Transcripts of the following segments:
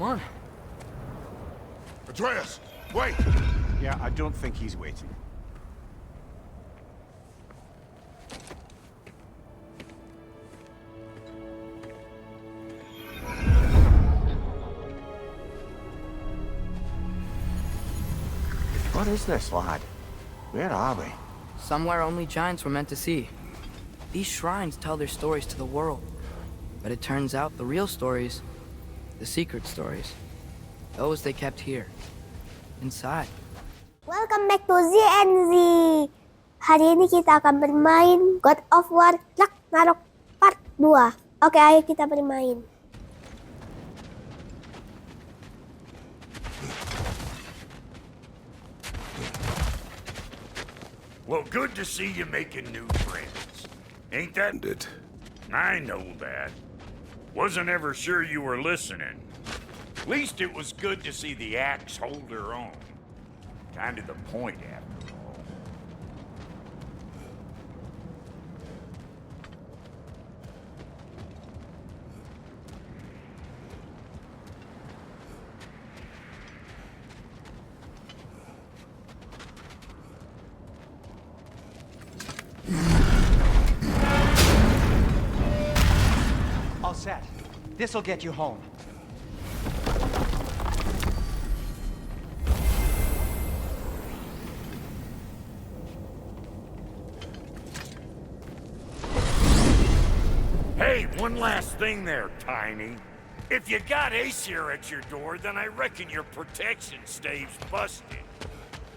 Come on. Atreus, wait! Yeah, I don't think he's waiting. What is this, lad? Where are we? Somewhere only giants were meant to see. These shrines tell their stories to the world. But it turns out the real stories, the secret stories, those they kept here, inside. Welcome back to ZNZ. Hari ini kita akan bermain God of War Ragnarok Part 2. Oke, ayo kita bermain. Well, good to see you making new friends. Ain't that it? I know that. Wasn't ever sure you were listening. At least it was good to see the axe hold her own. Kind of the point, after all. All set. This'll get you home. Hey, one last thing there, Tiny. If you got Aesir at your door, then I reckon your protection stave's busted.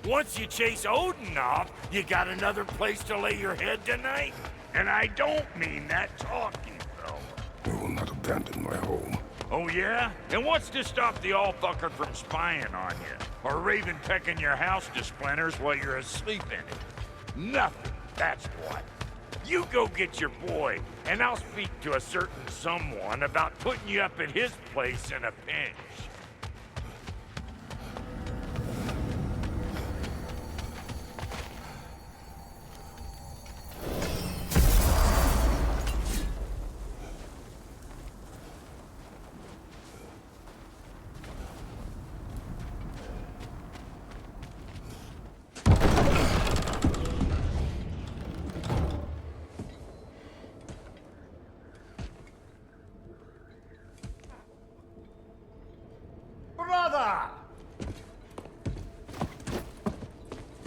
Once you chase Odin off, you got another place to lay your head tonight? And I don't mean that talking, though. I will not abandon my home. Oh, yeah? And what's to stop the all-fucker from spying on you? Or Raven pecking your house to splinters while you're asleep in it? Nothing, that's what. You go get your boy, and I'll speak to a certain someone about putting you up at his place in a pinch. Brother!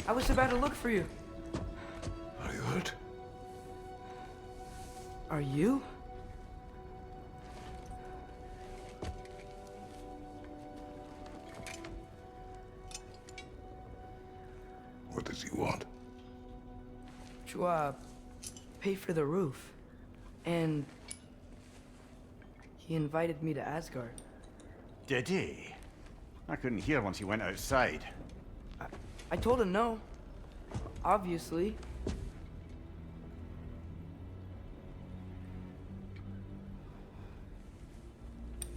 I was about to look for you. Are you hurt? Are you? What does he want? To, pay for the roof. And he invited me to Asgard. Did he? I couldn't hear once he went outside. I told him no. Obviously.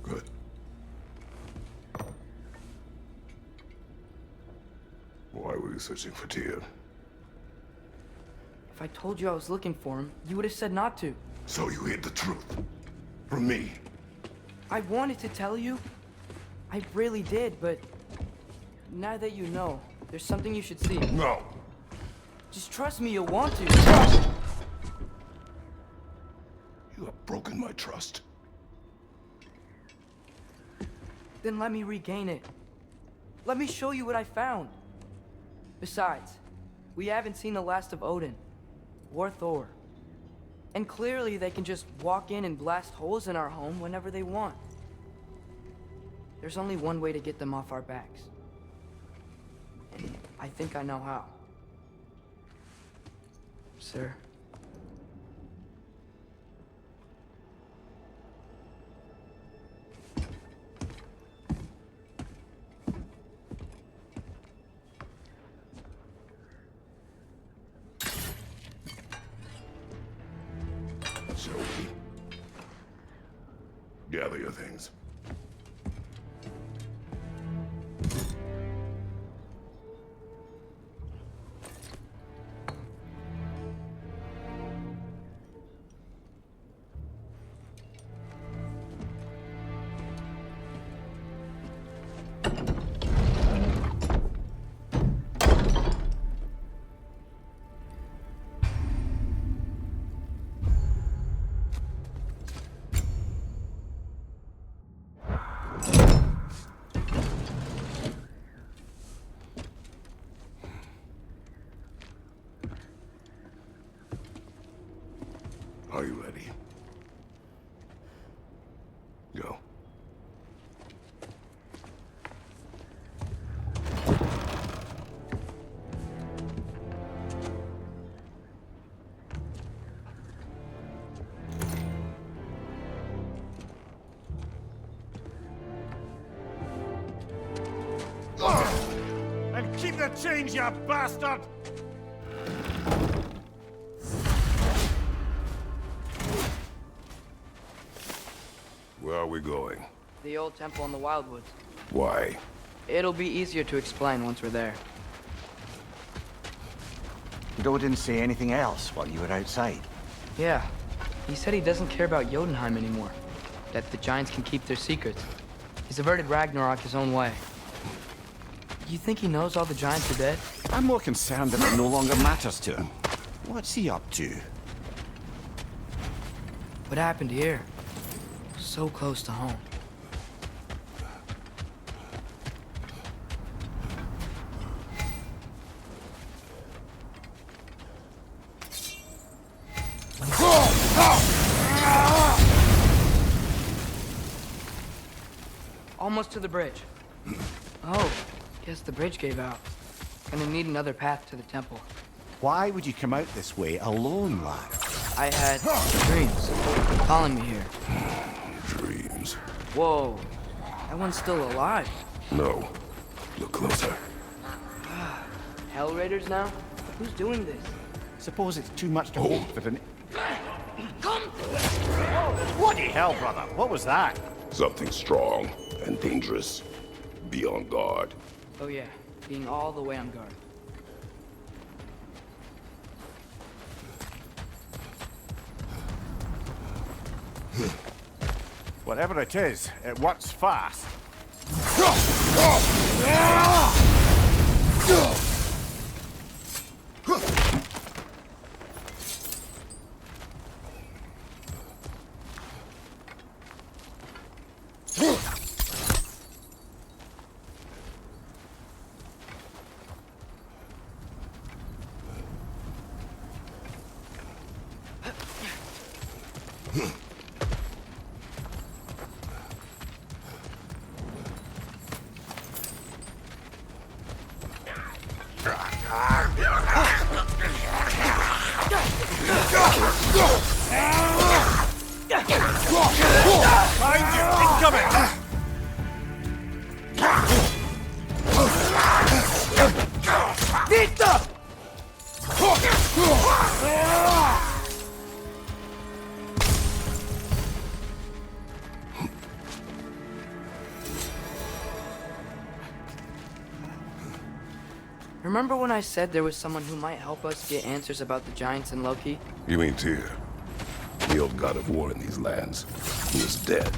Good. Why were you searching for Tyr? If I told you I was looking for him, you would have said not to. So you hid the truth. From me. I wanted to tell you. I really did, but now that you know, there's something you should see. No. Just trust me, you'll want to. Trust! You have broken my trust. Then let me regain it. Let me show you what I found. Besides, we haven't seen the last of Odin or Thor. And clearly they can just walk in and blast holes in our home whenever they want. There's only one way to get them off our backs. And I think I know how. Sir. Shall we? Gather your things. Go. And keep the change, you bastard! Where are we going? The old temple in the Wildwoods. Why? It'll be easier to explain once we're there. Did Odin say anything else while you were outside? Yeah. He said he doesn't care about Jotunheim anymore. That the giants can keep their secrets. He's averted Ragnarok his own way. You think he knows all the giants are dead? I'm more concerned that it no longer matters to him. What's he up to? What happened here? So close to home. Almost to the bridge. Oh, guess the bridge gave out. Gonna need another path to the temple. Why would you come out this way alone, lad? I had dreams calling me here. Dreams. Whoa, that one's still alive. No. Look closer. Hell Raiders now? Who's doing this? Suppose it's too much to hope that an... Come! Bloody hell, brother. What was that? Something strong and dangerous. Be on guard. Oh yeah, being all the way on guard. Whatever it is, it works fast. Behind you! Incoming! Vita! Remember when I said there was someone who might help us get answers about the giants and Loki? You mean Tyr? The old god of war in these lands. He is dead.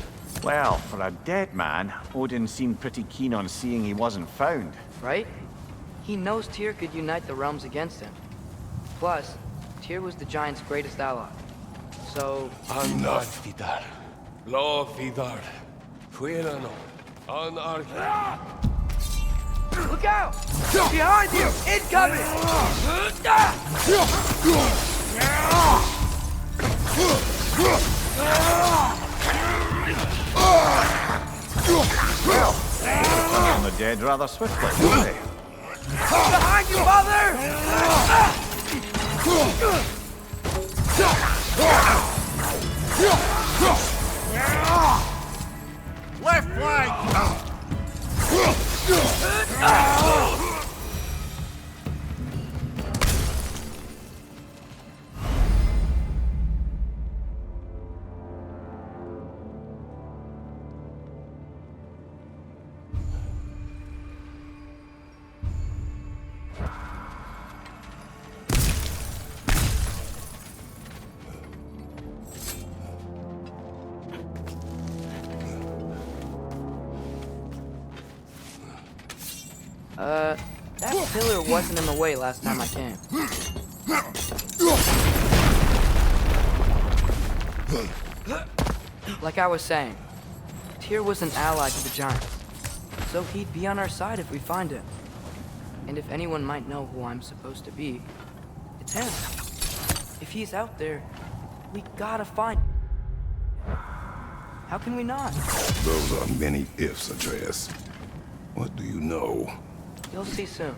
Well, for a dead man, Odin seemed pretty keen on seeing he wasn't found. Right? He knows Tyr could unite the realms against him. Plus, Tyr was the giants' greatest ally. So, Enough. Vidar. Lo Vidar. Fuérano. Anarchy. look out! Behind you! Incoming! On the dead rather swiftly, don't they? Behind you, mother! Left flank! That pillar wasn't in the way last time I came. Like I was saying, Tyr was an ally to the giants, so he'd be on our side if we find him. And if anyone might know who I'm supposed to be, it's him. If he's out there, we gotta find him. How can we not? Those are many ifs, Atreus. What do you know? You'll see soon.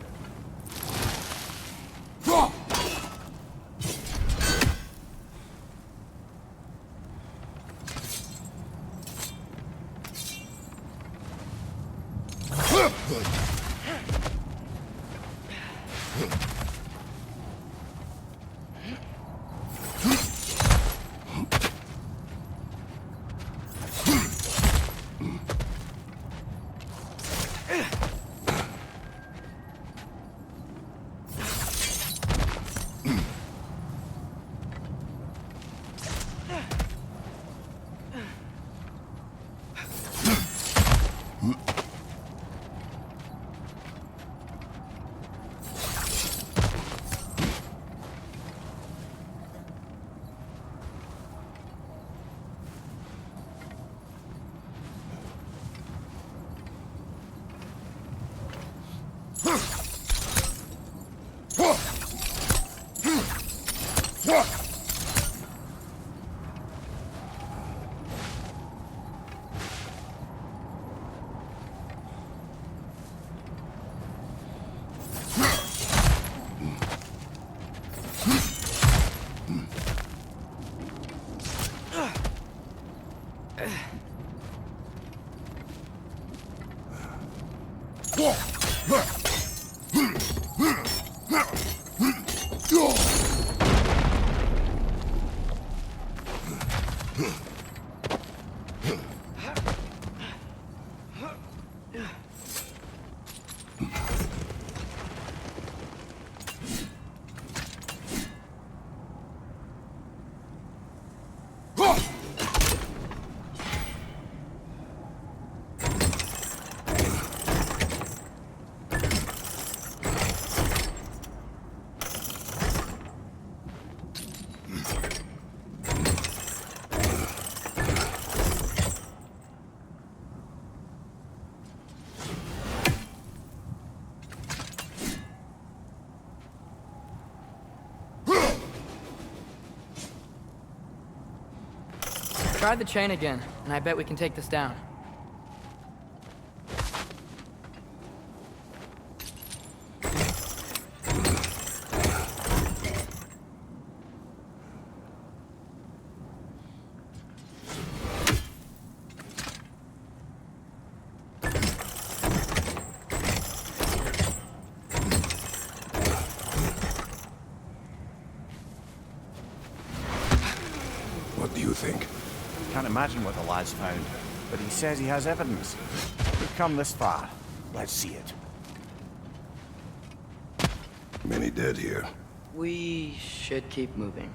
Try the chain again, and I bet we can take this down. What do you think? Can't imagine what the lad's found, but he says he has evidence. We've come this far. Let's see it. Many dead here. We should keep moving.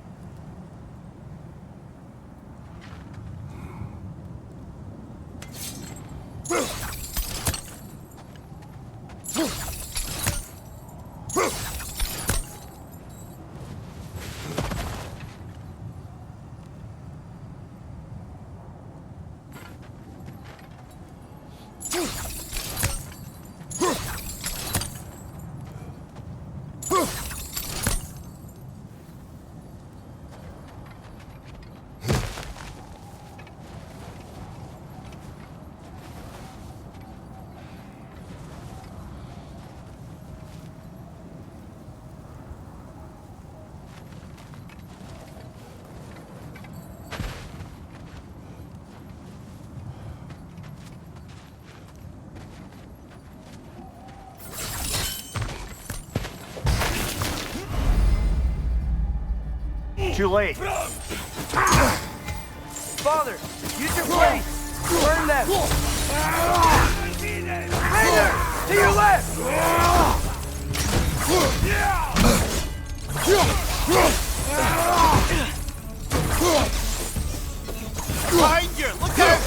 Too late. Father, use your blade! Burn them! Ranger! To your left! Behind you! Look out!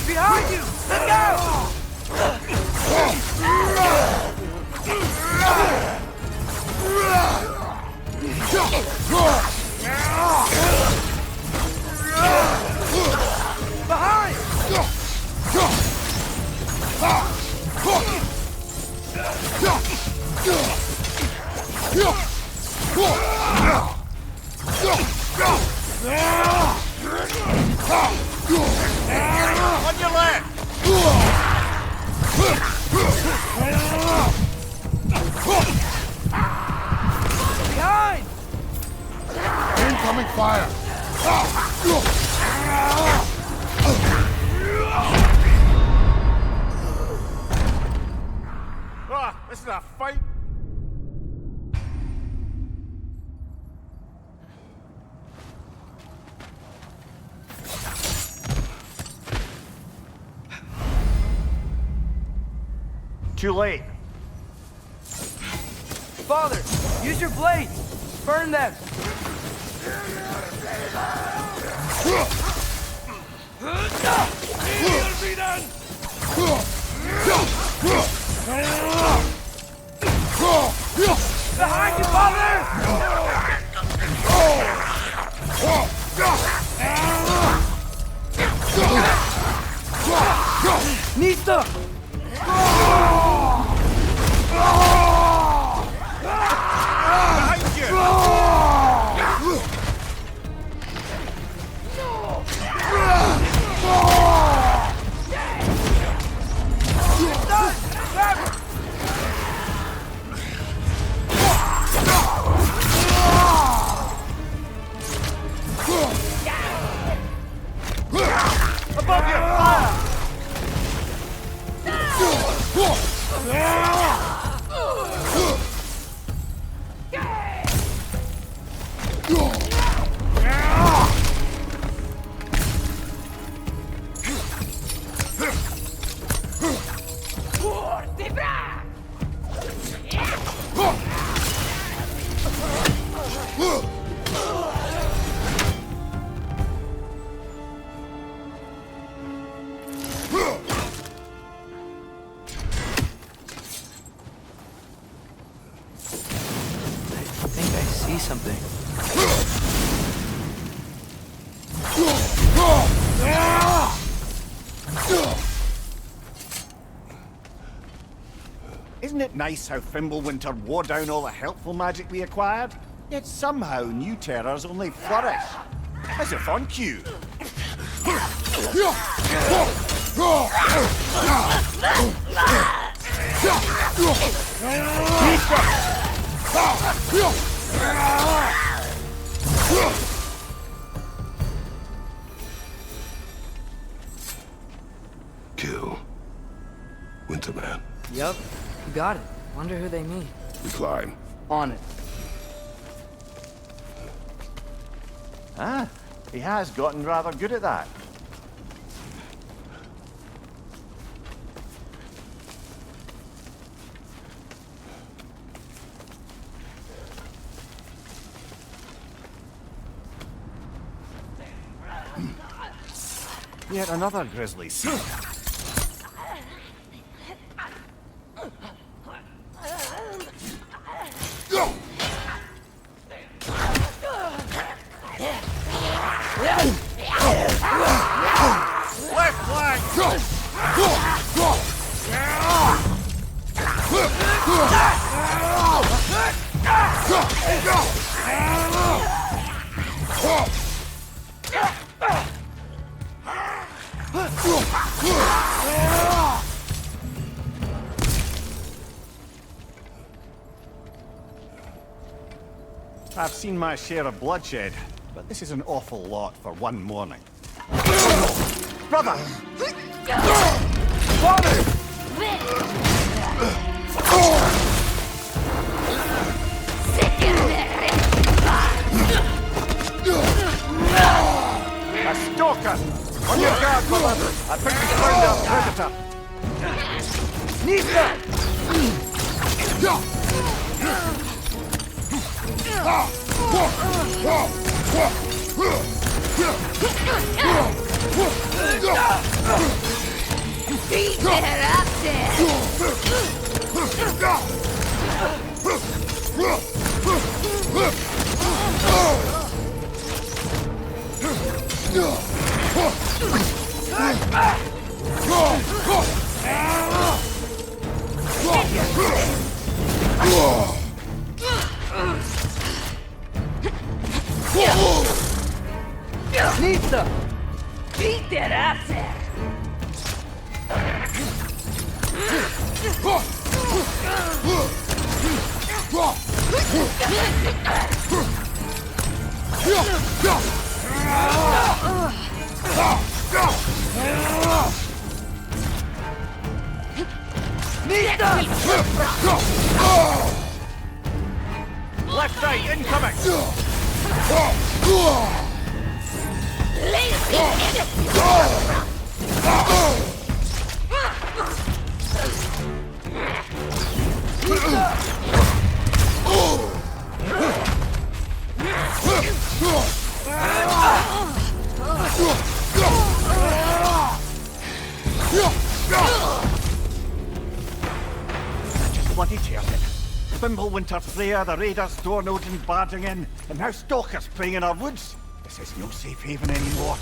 Behind you! Look out! Behind! On your left! Behind! Incoming fire! Ah, this is a fight. Too late. Father, use your blade! Burn them! Behind you, Father! Nista! Behind you! Above you! Fire! I think I see something. Isn't it nice how Fimbulwinter wore down all the helpful magic we acquired? Yet somehow new terrors only flourish. As if on cue. Kill. Winterman. Yup, you got it. Wonder who they mean. We climb. On it. Ah, he has gotten rather good at that. Yet another grisly scene. Left flank! I've seen my share of bloodshed, but this is an awful lot for one morning. Brother! Father! A stalker! On your guard, brother! I think we found our predator! Nista! Nista! Beat that asshole! Left side, incoming! Bloody tears it. Fimbulwinter Freya, the raiders, Storn Odin barging in, and now stalkers preying in our woods. This is no safe haven anymore.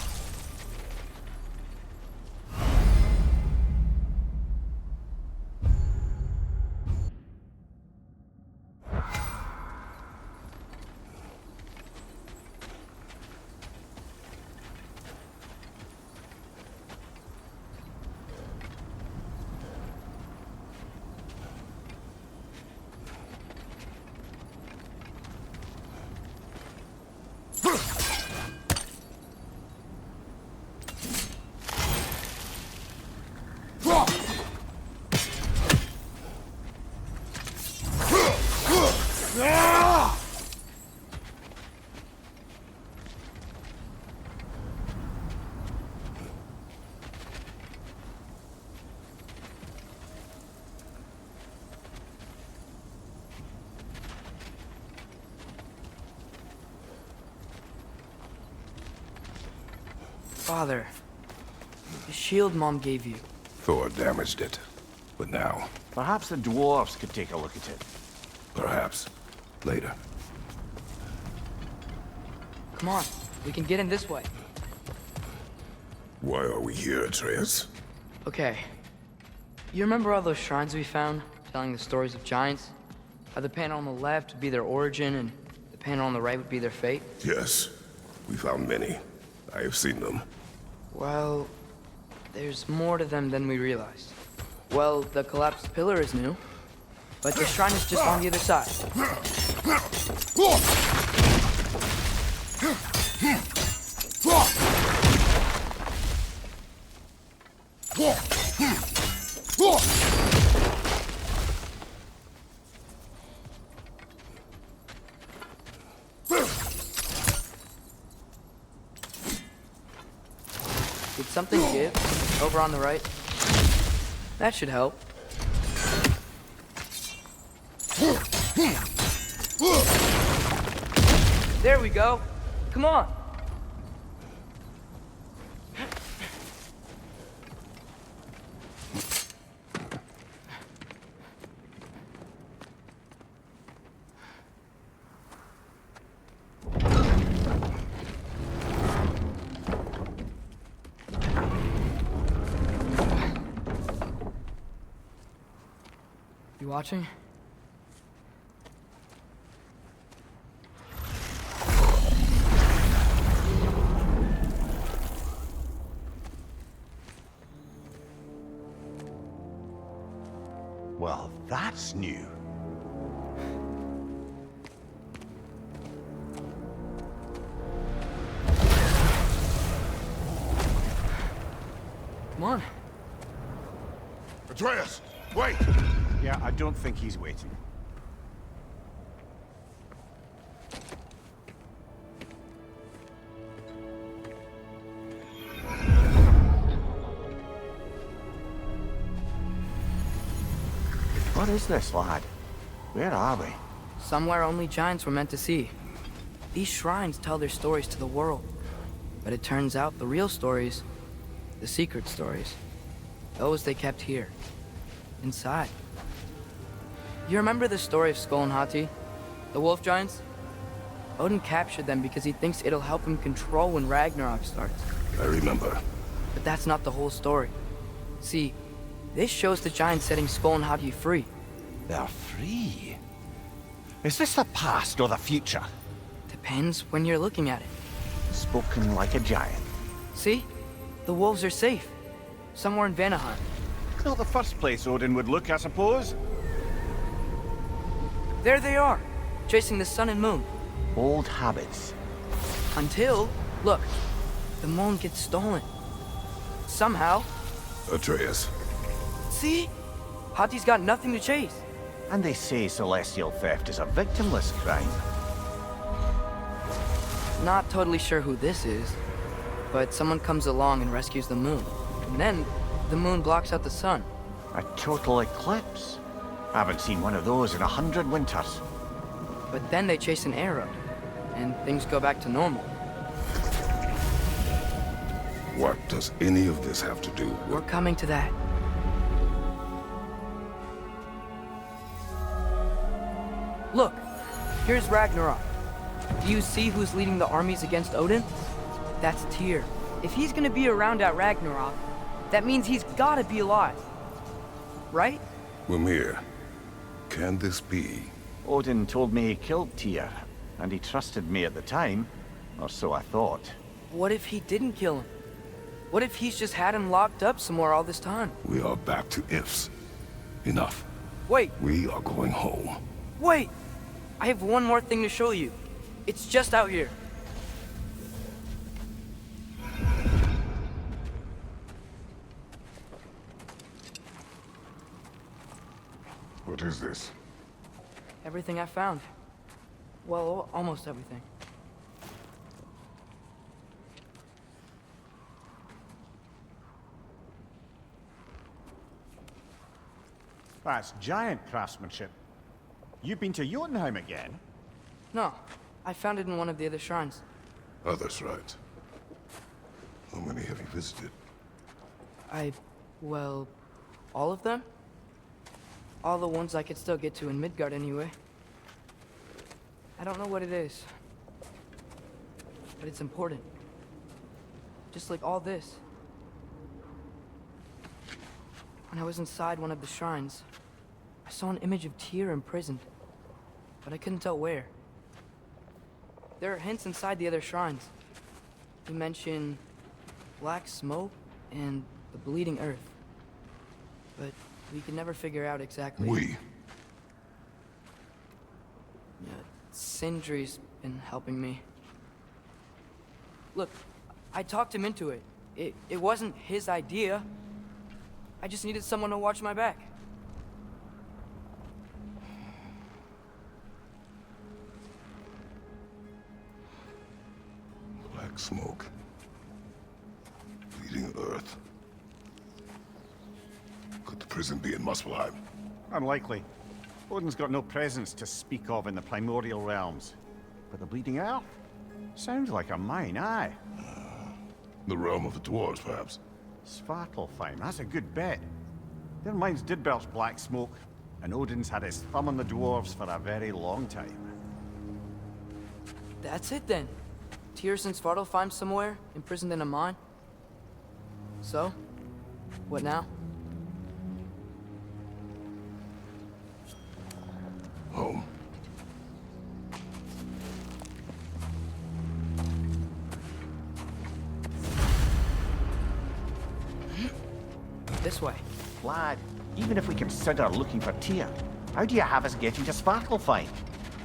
Father, the shield Mom gave you. Thor damaged it. But now, Perhaps the dwarves could take a look at it. perhaps, later. Come on, we can get in this way. Why are we here, Atreus? Okay. You remember all those shrines we found, telling the stories of giants? How the panel on the left would be their origin, and the panel on the right would be their fate? Yes, we found many. I have seen them. Well, there's more to them than we realized. Well, the collapsed pillar is new, but the shrine is just on the other side. Did something give? Over on the right? That should help. There we go. Come on. You watching? Well, that's new. Come on. Atreus, wait! Yeah, I don't think he's waiting. What is this, lad? Where are we? Somewhere only giants were meant to see. These shrines tell their stories to the world. But it turns out the real stories, the secret stories, those they kept here, inside. You remember the story of Skull and Hati? The wolf giants? Odin captured them because he thinks it'll help him control when Ragnarok starts. I remember. But that's not the whole story. See, this shows the giants setting Skull and Hati free. They're free. Is this the past or the future? Depends when you're looking at it. Spoken like a giant. See? The wolves are safe. Somewhere in Vanaheim. Not the first place Odin would look, I suppose. There they are, chasing the sun and moon. Old habits. Until, look, the moon gets stolen. Somehow. Atreus. See? Hati's got nothing to chase. And they say celestial theft is a victimless crime. Not totally sure who this is, but someone comes along and rescues the moon. And then, the moon blocks out the sun. A total eclipse. I haven't seen one of those in 100 winters. But then they chase an arrow, and things go back to normal. What does any of this have to do with... We're coming to that. Look, here's Ragnarok. Do you see who's leading the armies against Odin? That's Tyr. If he's gonna be around at Ragnarok, that means he's gotta be alive. Right? Mimir, can this be? Odin told me he killed Tyr, and he trusted me at the time, or so I thought. What if he didn't kill him? What if he's just had him locked up somewhere all this time? We are back to ifs. Enough. Wait, We are going home. wait! I have one more thing to show you. It's just out here. What is this? Everything I found. Well, almost everything. That's giant craftsmanship. You've been to Jotunheim again? No, I found it in one of the other shrines. Other shrines. How many have you visited? Well, all of them? All the ones I could still get to in Midgard anyway. I don't know what it is. But it's important. Just like all this. When I was inside one of the shrines, I saw an image of Tyr imprisoned. But I couldn't tell where. There are hints inside the other shrines. You mention black smoke and the bleeding earth. But we can never figure out exactly. We. Yeah, Sindri's been helping me. Look, I talked him into it. It wasn't his idea. I just needed someone to watch my back. Black smoke. Bleeding earth. Could the prison be in Muspelheim? Unlikely. Odin's got no presence to speak of in the primordial realms. But the Bleeding Earth? Sounds like a mine, aye. The realm of the dwarves, perhaps. Svartalfheim, that's a good bet. Their mines did belch black smoke, and Odin's had his thumb on the dwarves for a very long time. That's it then. Tyr's in Svartalfheim somewhere, imprisoned in a mine. So, what now? Home. This way. Lad, even if we consider looking for Tyr, how do you have us getting to Svartalfheim?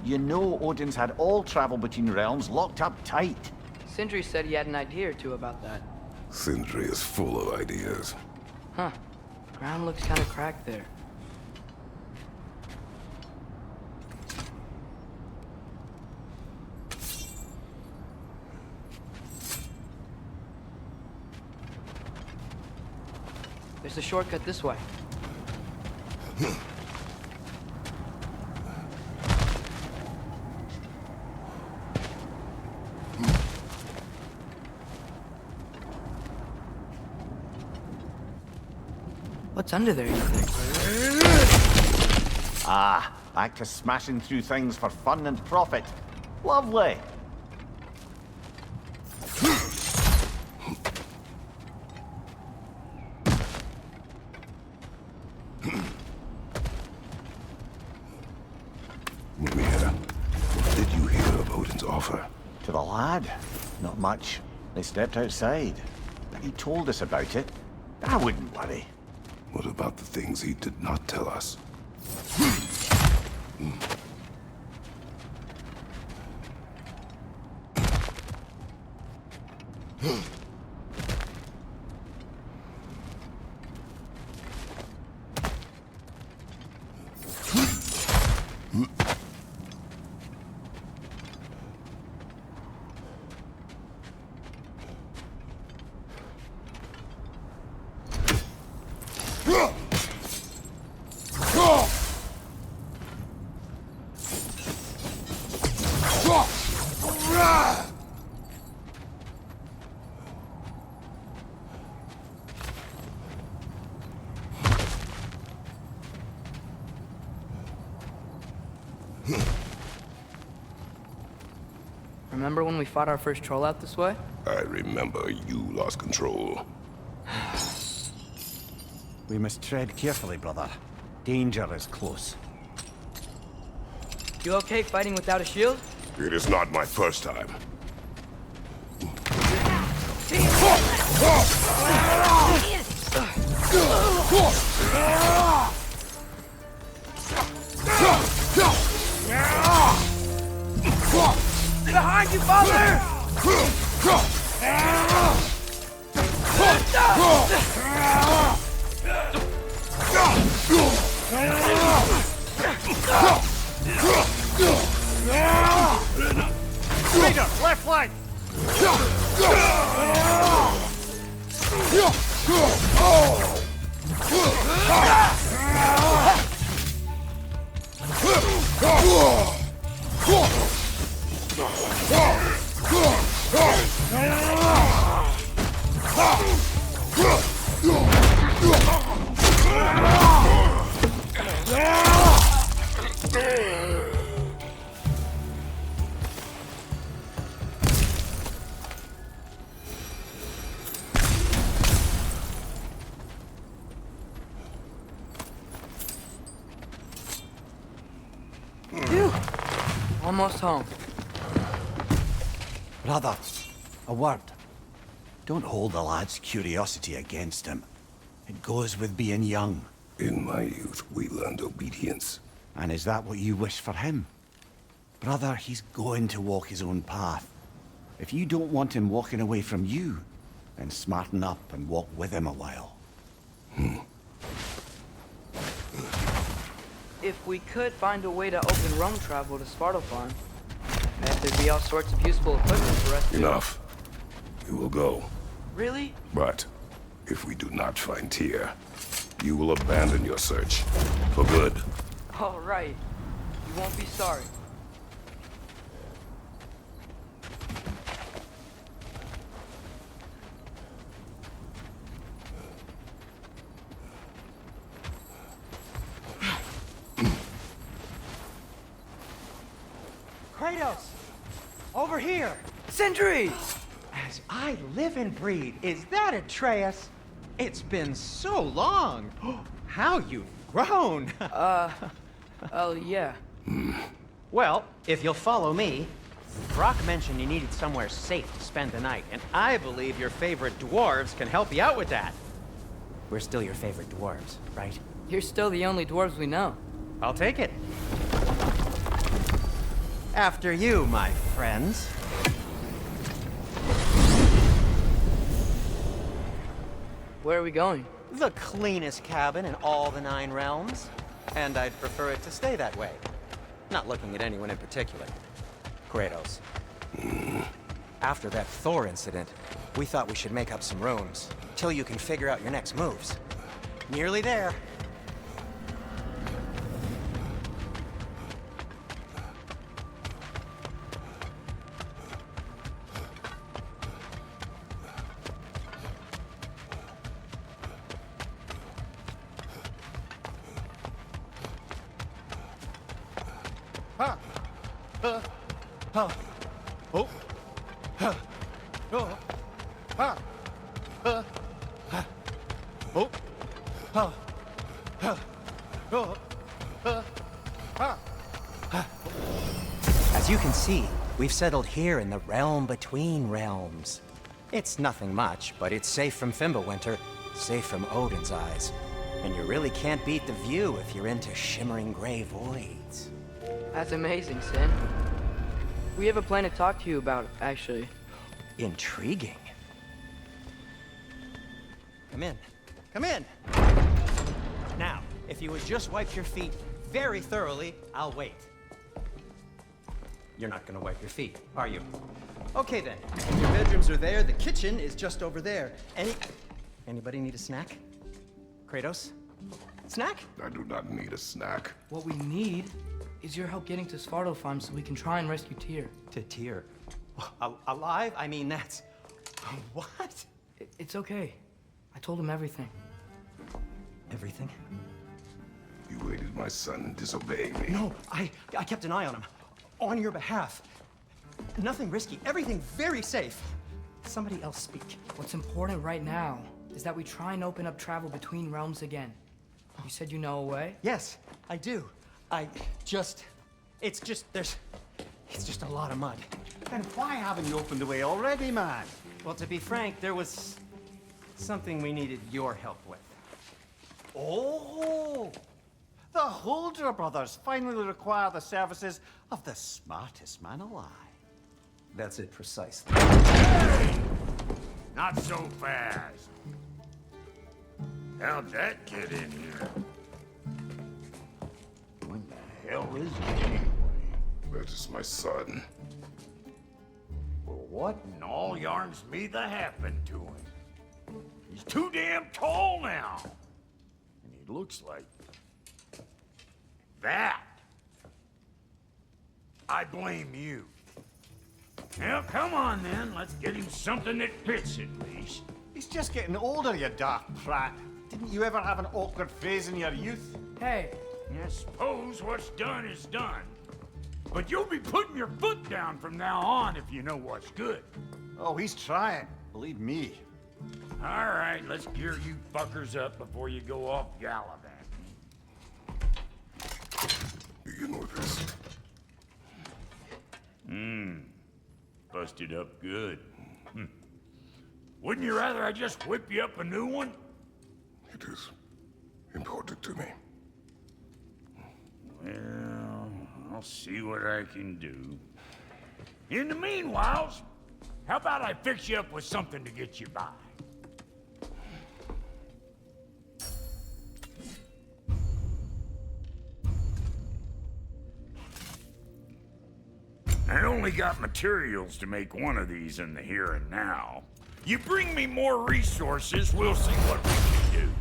You know Odin's had all travel between realms locked up tight. Sindri said he had an idea or two about that. Sindri is full of ideas. Huh. Ground looks kind of cracked there. There's a shortcut this way. What's under there, you think? Ah, back to smashing through things for fun and profit. Lovely. Mimir, what did you hear of Odin's offer? To the lad, Not much. They stepped outside. But he told us about it. I wouldn't worry. What about the things he did not tell us? Remember when we fought our first troll out this way? I remember you lost control. We must tread carefully, brother. Danger is close. You okay fighting without a shield? It is not my first time. Behind you, father! Leader, left flank! Phew. Almost home. Brother, a word. Don't hold the lad's curiosity against him. It goes with being young. In my youth, we learned obedience. And is that what you wish for him? Brother, he's going to walk his own path. If you don't want him walking away from you, then smarten up and walk with him a while. If we could find a way to open roam travel to Svartalfheim, I bet there'd be all sorts of useful equipment for us to... Enough. We will go. Really? But if we do not find Tyr, you will abandon your search. For good. All right. You won't be sorry. Kratos! Over here! Sentry! As I live and breathe, is that Atreus? It's been so long! How you've grown! Oh, yeah. Well, if you'll follow me, Brock mentioned you needed somewhere safe to spend the night, and I believe your favorite dwarves can help you out with that. We're still your favorite dwarves, right? You're still the only dwarves we know. I'll take it. After you, my friends. Where are we going? The cleanest cabin in all the 9 realms. And I'd prefer it to stay that way. Not looking at anyone in particular. Kratos. After that Thor incident, we thought we should make up some rooms, till you can figure out your next moves. Nearly there. As you can see, We've settled here in the realm between realms. It's nothing much, but it's safe from Fimbulwinter, safe from Odin's eyes. And you really can't beat the view if you're into shimmering gray voids. That's amazing, Sin. We have a plan to talk to you about, actually. Intriguing. Come in. Come in! Now, if you would just wipe your feet very thoroughly, I'll wait. You're not gonna wipe your feet, are you? Okay then. If your bedrooms are there, the kitchen is just over there. Anybody need a snack? Kratos? Snack? I do not need a snack. What we need is your help getting to Svartalfheim so we can try and rescue Tyr. To Tyr? Alive? I mean, that's... What? It's okay. I told him everything. Everything? You aided my son in disobeying me. No, I kept an eye on him. On your behalf. Nothing risky. Everything very safe. Somebody else speak. What's important right now is that we try and open up travel between realms again. You said you know a way? Yes, I do. It's just a lot of mud. Then why haven't you opened the way already, man? Well, to be frank, there was something we needed your help with. Oh! The Holder brothers finally require the services of the smartest man alive. That's it precisely. Not so fast. How'd that get in here? When the hell is he anyway? That is my son. Well, what in all yarns me that happened to him? He's too damn tall now. And he looks like that. I blame you. Now, come on then. Let's get him something that fits at least. He's just getting older, you dark prat. Didn't you ever have an awkward phase in your youth? Hey, I suppose what's done is done. But you'll be putting your foot down from now on if you know what's good. Oh, he's trying. Believe me. All right, let's gear you fuckers up before you go off gallivanting. Do you know this? Busted up good. Wouldn't you rather I just whip you up a new one? It is important to me. Well, I'll see what I can do. In the meanwhile, how about I fix you up with something to get you by? I only got materials to make one of these in the here and now. You bring me more resources, we'll see what we can do.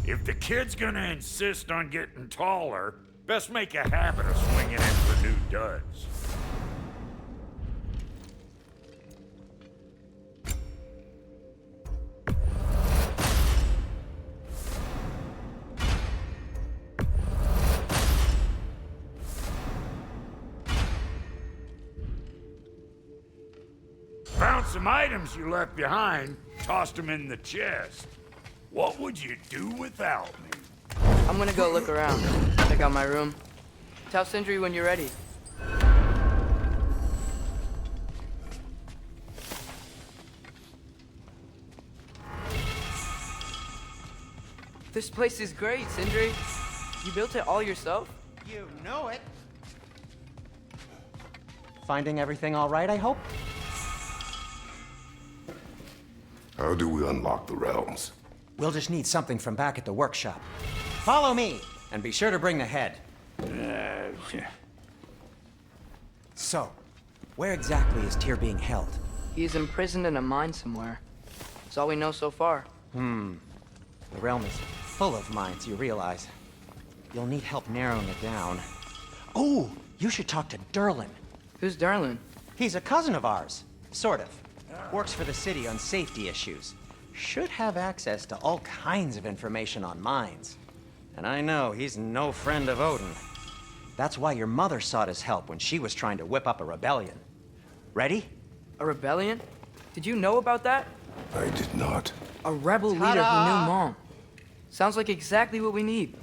If the kid's gonna insist on getting taller, best make a habit of swinging in for new duds. Found some items you left behind, tossed them in the chest. What would you do without me? I'm gonna go look around. Check out my room. Tell Sindri when you're ready. This place is great, Sindri. You built it all yourself? You know it. Finding everything all right, I hope? How do we unlock the realms? We'll just need something from back at the workshop. Follow me, and be sure to bring the head. So, where exactly is Tyr being held? He's imprisoned in a mine somewhere. That's all we know so far. The realm is full of mines, you realize. You'll need help narrowing it down. Oh, you should talk to Derlin. Who's Darlin? He's a cousin of ours, sort of. Works for the city on safety issues. Should have access to all kinds of information on mines. And I know he's no friend of Odin. That's why your mother sought his help when she was trying to whip up a rebellion. Ready? A rebellion? Did you know about that? I did not. A rebel leader who knew Mom. Sounds like exactly what we need.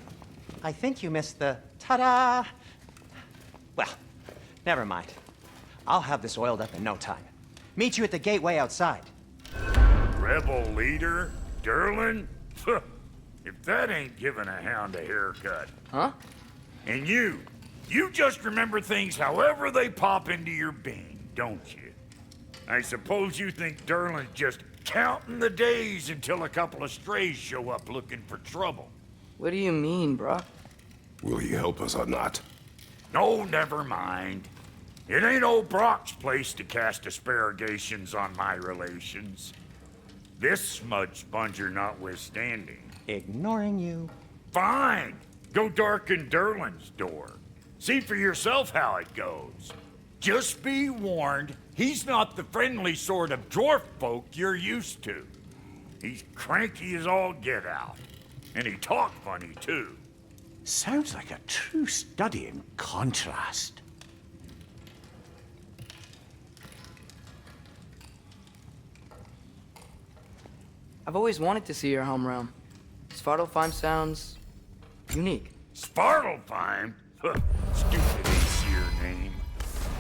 I think you missed the ta-da. Well, never mind. I'll have this oiled up in no time. Meet you at the gateway outside. Rebel leader? Derlin? If that ain't giving a hound a haircut. Huh? And you just remember things however they pop into your bean, don't you? I suppose you think Derlin's just counting the days until a couple of strays show up looking for trouble. What do you mean, bruh? Will he help us or not? No, never mind. It ain't old Brock's place to cast asparagations on my relations. This smudge sponger notwithstanding. Ignoring you. Fine. Go darken Derlin's door. See for yourself how it goes. Just be warned, he's not the friendly sort of dwarf folk you're used to. He's cranky as all get out. And he talk funny, too. Sounds like a true study in contrast. I've always wanted to see your home realm. Svartalfheim sounds unique. Svartalfheim? Stupid Aesir name.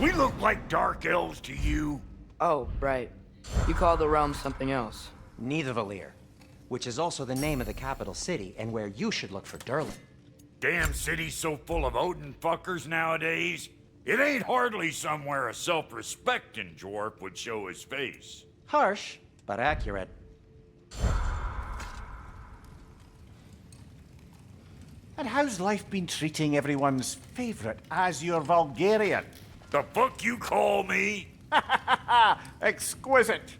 We look like dark elves to you. Oh, right. You call the realm something else. Nidavellir, which is also the name of the capital city and where you should look for Derlin. Damn city's so full of Odin fuckers nowadays. It ain't hardly somewhere a self-respecting dwarf would show his face. Harsh, but accurate. And how's life been treating everyone's favorite Azure Vulgarian? The fuck you call me? Exquisite.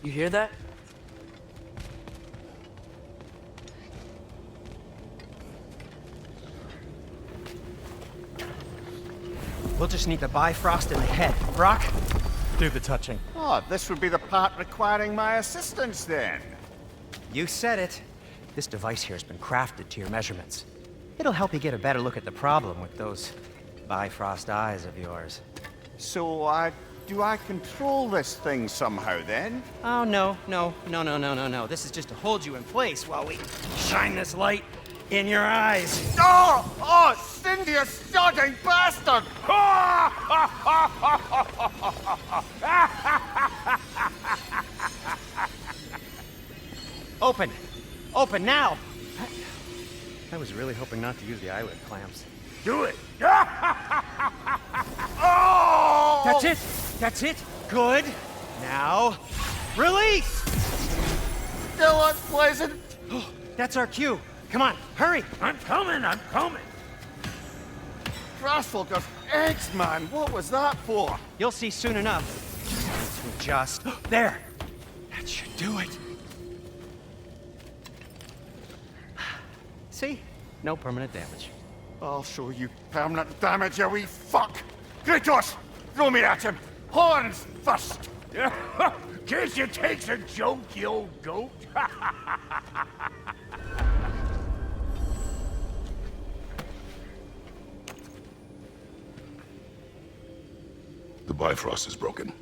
You hear that? We'll just need the Bifrost in the head. Brock, do the touching. Oh, this would be the part requiring my assistance then. You said it. This device here has been crafted to your measurements. It'll help you get a better look at the problem with those Bifrost eyes of yours. So, do I control this thing somehow then? Oh, no. This is just to hold you in place while we shine this light in your eyes. Oh! Oh, Cindy, you sodding bastard! Open! Open now! I was really hoping not to use the eyelid clamps. Do it! Oh! That's it! That's it! Good! Now, release! Still unpleasant. That's our cue. Come on, hurry! I'm coming, I'm coming! Grassfolker's eggs, man. What was that for? You'll see soon enough. Just there. That should do it. See? No permanent damage. I'll show you permanent damage, you wee fuck! Kratos! Throw me at him! Horns first! Guess it takes a joke, you old goat. The Bifrost is broken.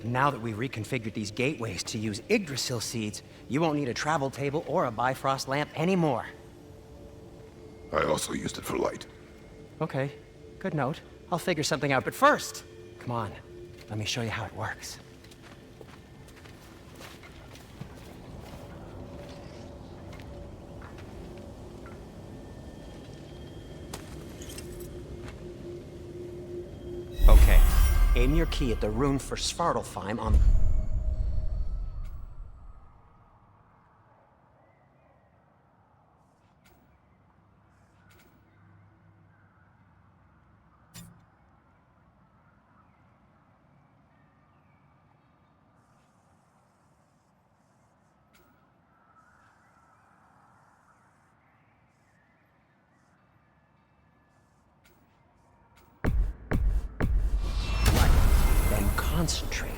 Now that we reconfigured these gateways to use Yggdrasil seeds, you won't need a travel table or a Bifrost lamp anymore. I also used it for light. Okay, good note. I'll figure something out, but first, come on, let me show you how it works. Okay, aim your key at the rune for Svartalfheim on... Then concentrate.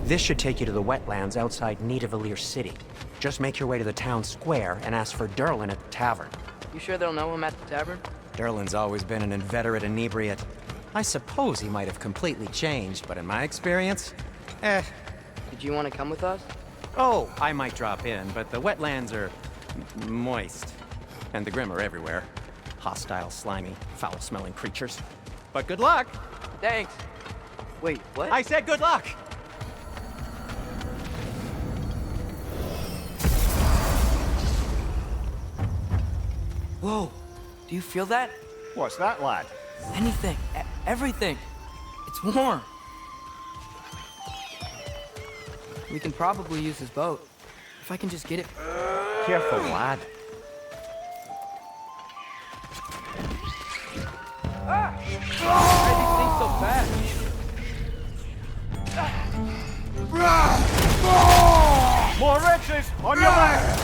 This should take you to the wetlands outside Nidavellir City. Just make your way to the town square and ask for Derlin at the tavern. You sure they'll know him at the tavern? Derlin's always been an inveterate inebriate. I suppose he might have completely changed, but in my experience, Did you want to come with us? Oh, I might drop in, but the wetlands are moist. And the Grim are everywhere. Hostile, slimy, foul-smelling creatures. But good luck! Thanks. Wait, what? I said good luck! Whoa, do you feel that? What's that, lad? Anything, everything. It's warm. We can probably use this boat. If I can just get it. Careful, lad. Why are these things so fast? More wretches! On your left!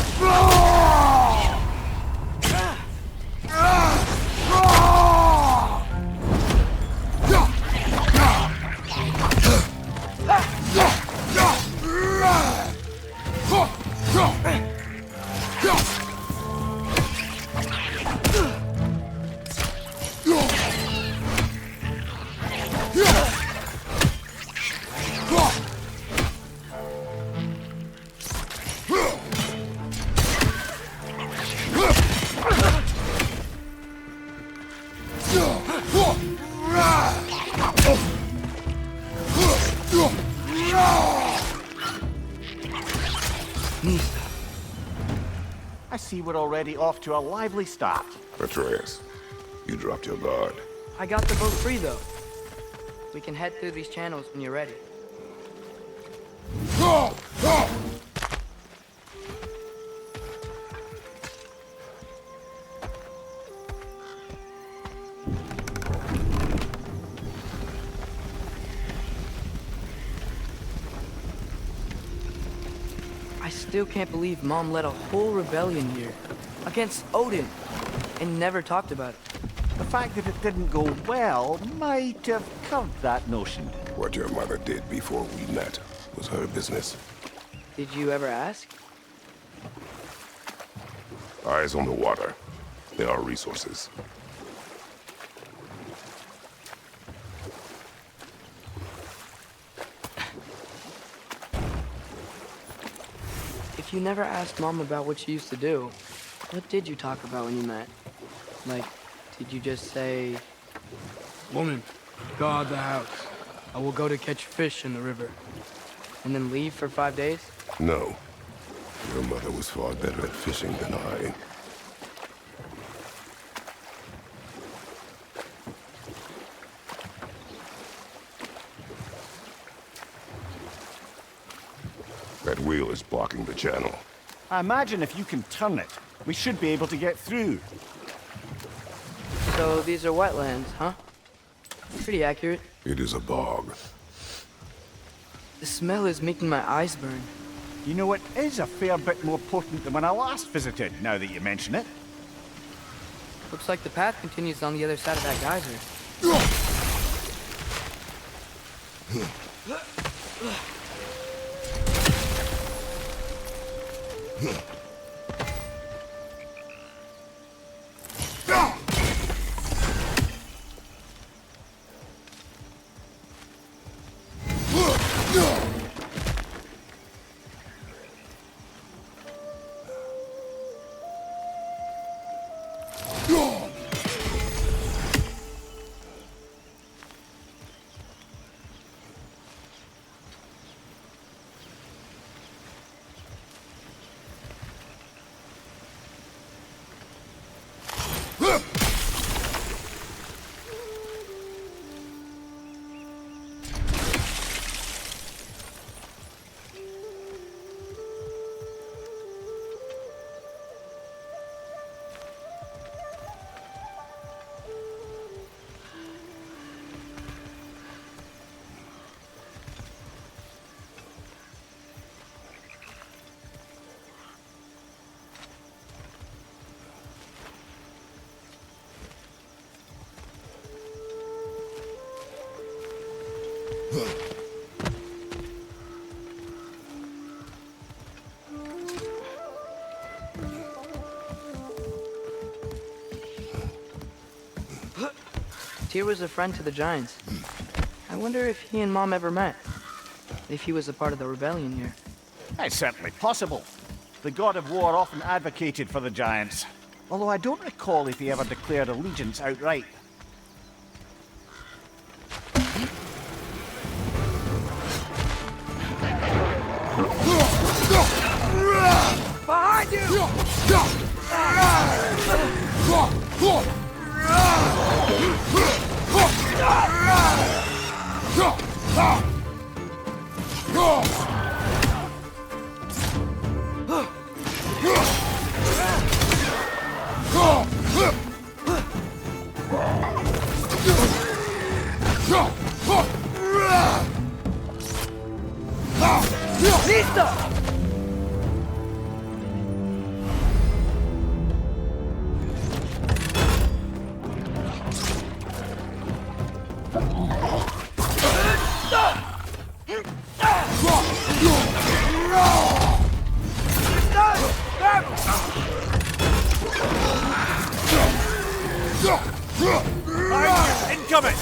see we're already off to a lively start. Atreus, you dropped your guard. I got the boat free, though. We can head through these channels when you're ready. I still can't believe Mom led a whole rebellion here against Odin and never talked about it. The fact that it didn't go well might have curved that notion. What your mother did before we met was her business. Did you ever ask? Eyes on the water. There are resources. If you never asked Mom about what she used to do, what did you talk about when you met? Like, did you just say, "Woman, guard the house. I will go to catch fish in the river," and then leave for 5 days? No. Your mother was far better at fishing than I. That wheel is blocking the channel. I imagine if you can turn it, we should be able to get through. So these are wetlands, huh? Pretty accurate. It is a bog. The smell is making my eyes burn. You know, it is a fair bit more potent than when I last visited, now that you mention it. Looks like the path continues on the other side of that geyser. Tyr was a friend to the Giants. I wonder if he and Mom ever met. If he was a part of the rebellion here. It's certainly possible. The god of war often advocated for the giants. Although I don't recall if he ever declared allegiance outright. Behind you! Listo! Incoming!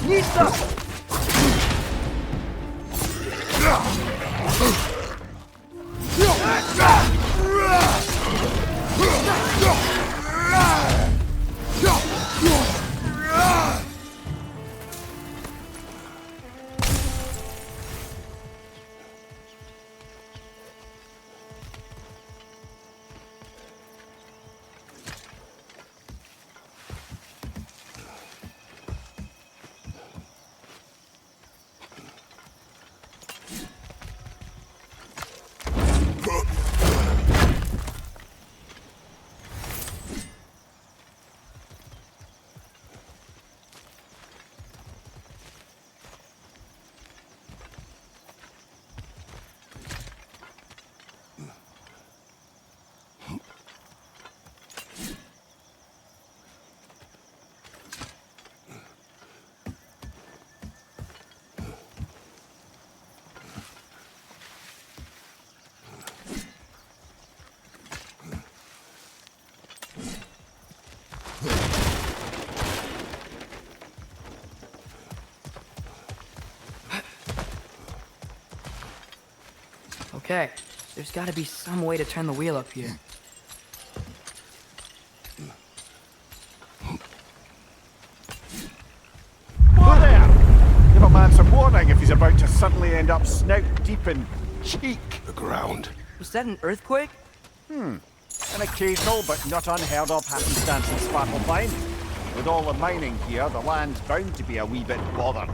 Nista! Okay, there's gotta be some way to turn the wheel up here. Who there? Give a man some warning if he's about to suddenly end up snout deep in cheek. The ground. Was that an earthquake? An occasional but not unheard of happenstance in Svartalfheim. With all the mining here, the land's bound to be a wee bit bothered.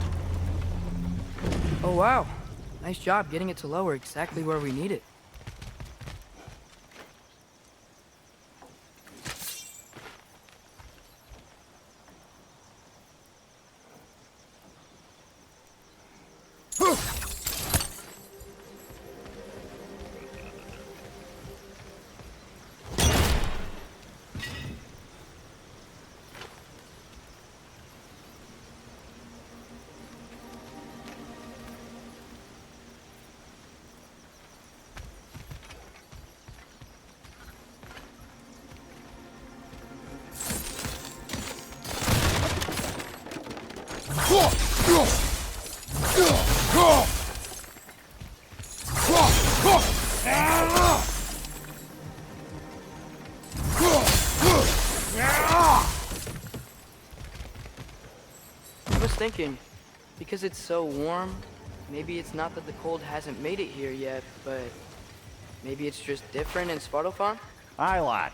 Oh wow. Nice job getting it to lower exactly where we need it. I was thinking, because it's so warm, maybe it's not that the cold hasn't made it here yet, but maybe it's just different in Svartalfheim? Aye, lad.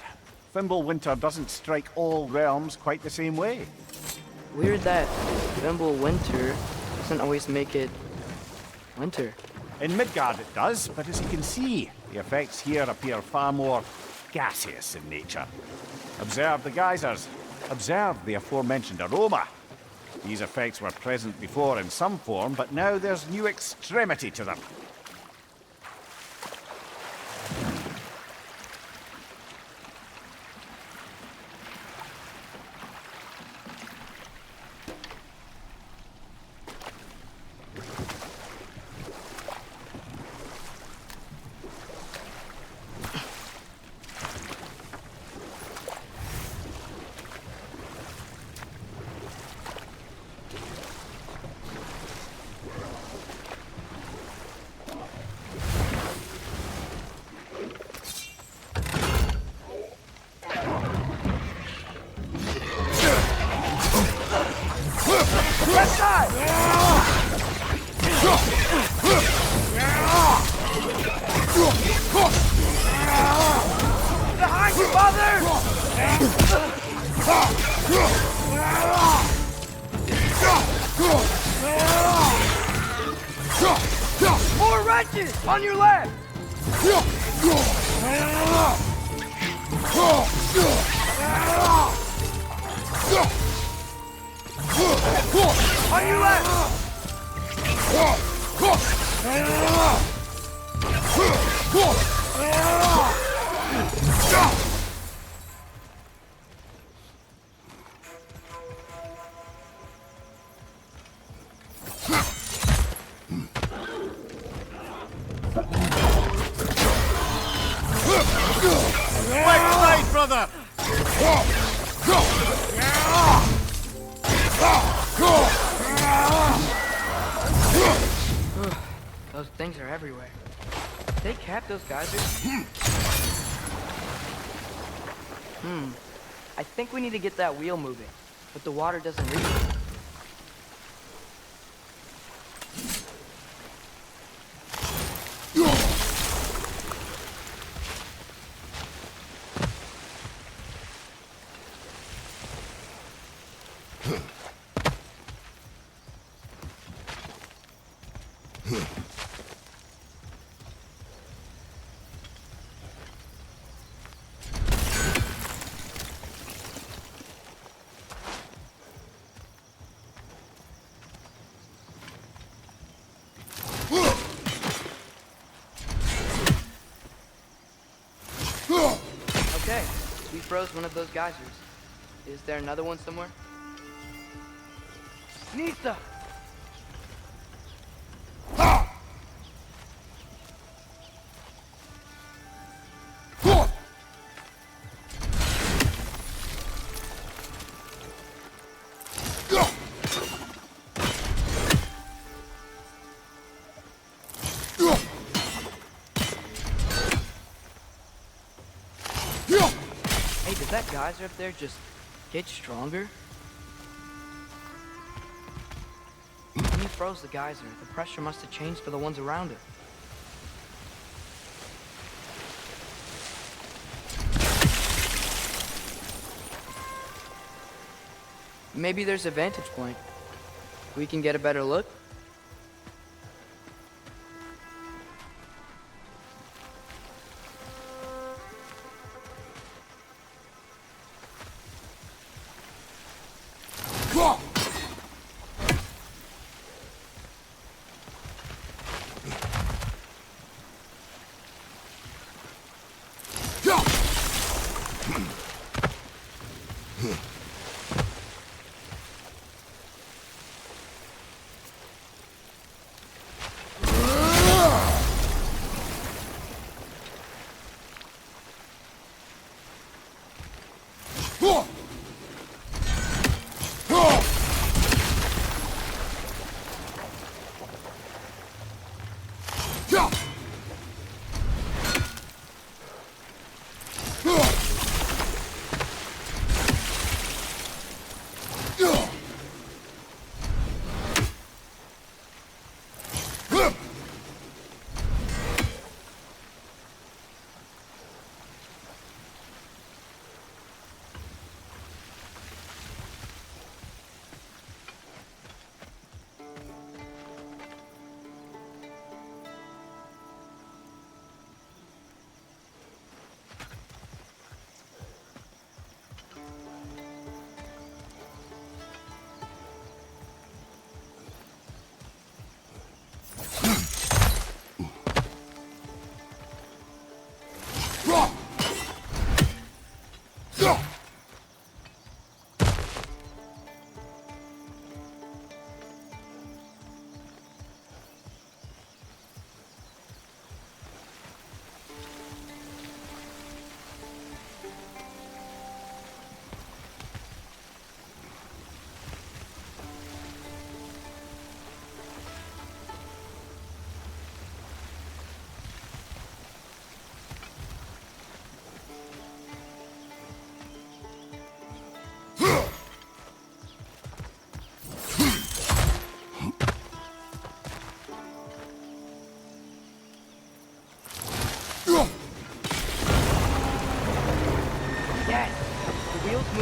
Fimbulwinter doesn't strike all realms quite the same way. Weird that Fimbulwinter doesn't always make it winter. In Midgard it does, but as you can see, the effects here appear far more gaseous in nature. Observe the geysers. Observe the aforementioned aroma. These effects were present before in some form, but now there's new extremity to them. Behind you, Father! More wrenches! On your left! On your left! Right, brother! Those things are everywhere. They cap those geysers? I think we need to get that wheel moving, but the water doesn't reach it. Okay, we froze one of those geysers. Is there another one somewhere? Nita! Hey, did that geyser up there just get stronger? When you froze the geyser, the pressure must have changed for the ones around it. Maybe there's a vantage point. We can get a better look.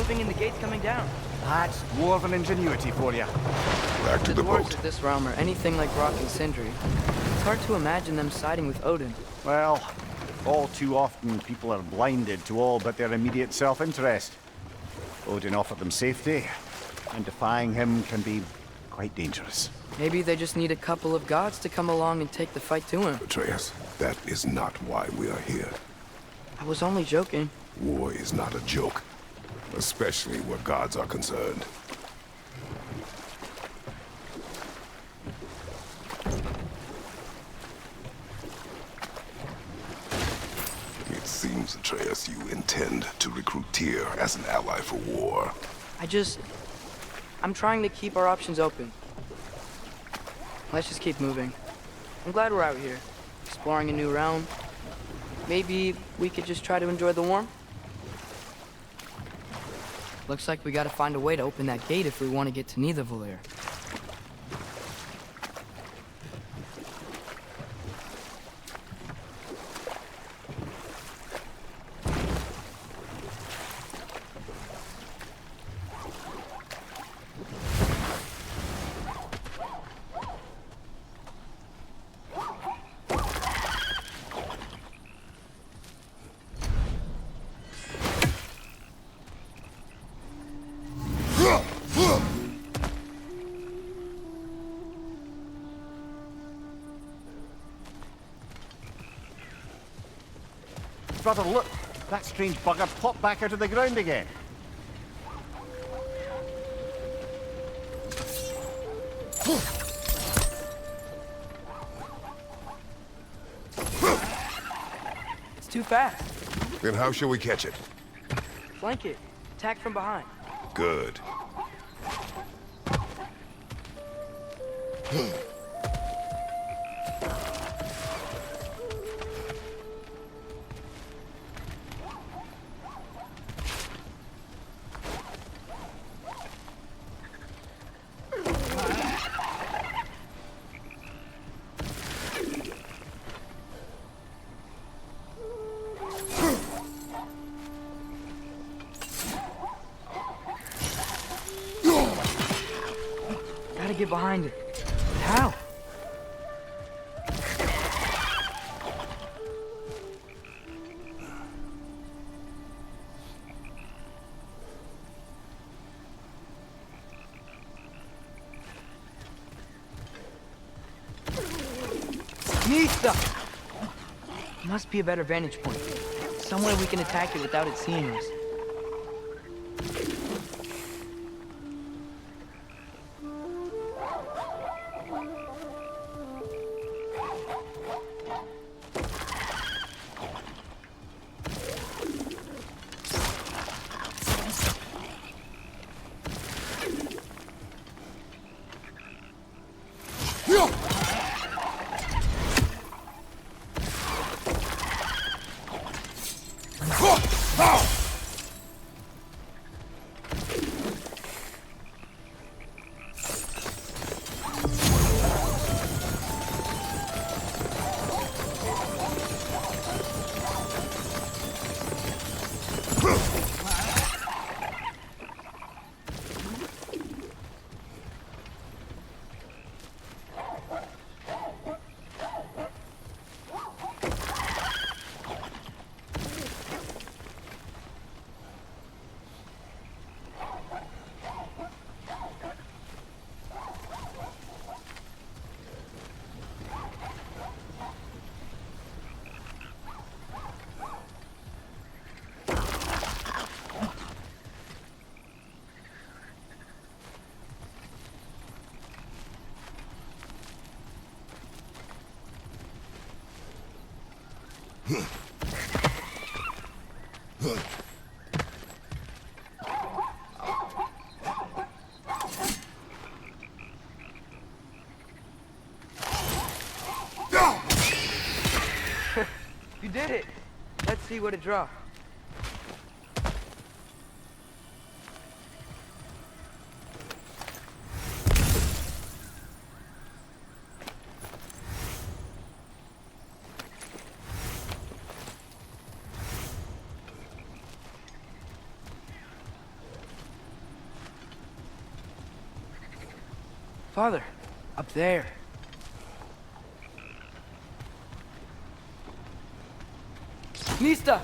And the gate's coming down. That's dwarven ingenuity for you. Back to The the dwarves boat. of this realm are anything like Rock and Sindri. It's hard to imagine them siding with Odin. Well, all too often people are blinded to all but their immediate self-interest. Odin offered them safety, and defying him can be quite dangerous. Maybe they just need a couple of gods to come along and take the fight to him. Atreus, that is not why we are here. I was only joking. War is not a joke, especially where gods are concerned. It seems, Atreus, you intend to recruit Tyr as an ally for war. I'm trying to keep our options open. Let's just keep moving. I'm glad we're out here, exploring a new realm. Maybe we could just try to enjoy the warmth? Looks like we gotta find a way to open that gate if we want to get to Nidavellir. Brother, look! That strange bugger popped back out of the ground again. It's too fast. Then how shall we catch it? Flank it. Attack from behind. Good. Gotta get behind it. But how? Nista! Must be a better vantage point. Somewhere we can attack it without it seeing us. You did it! Let's see what it dropped. Father, up there. Nista!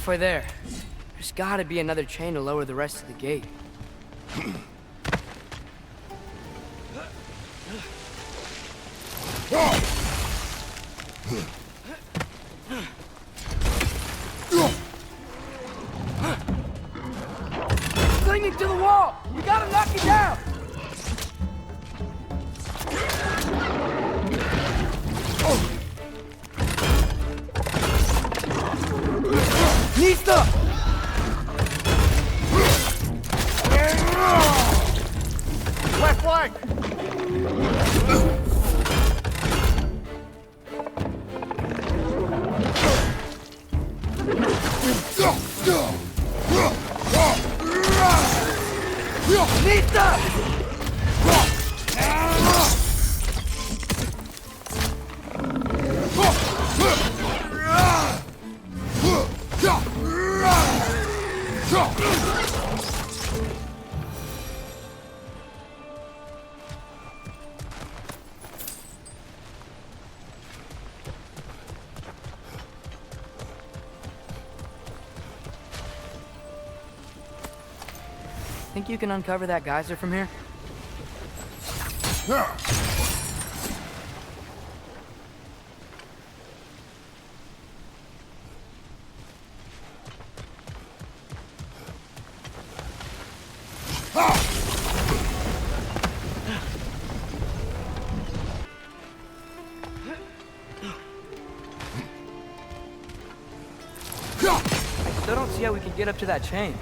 halfway there. There's gotta be another chain to lower the rest of the gate. Clinging to the wall! You gotta knock it down! Nista! Left flank! Think you can uncover that geyser from here? I still don't see how we can get up to that chain.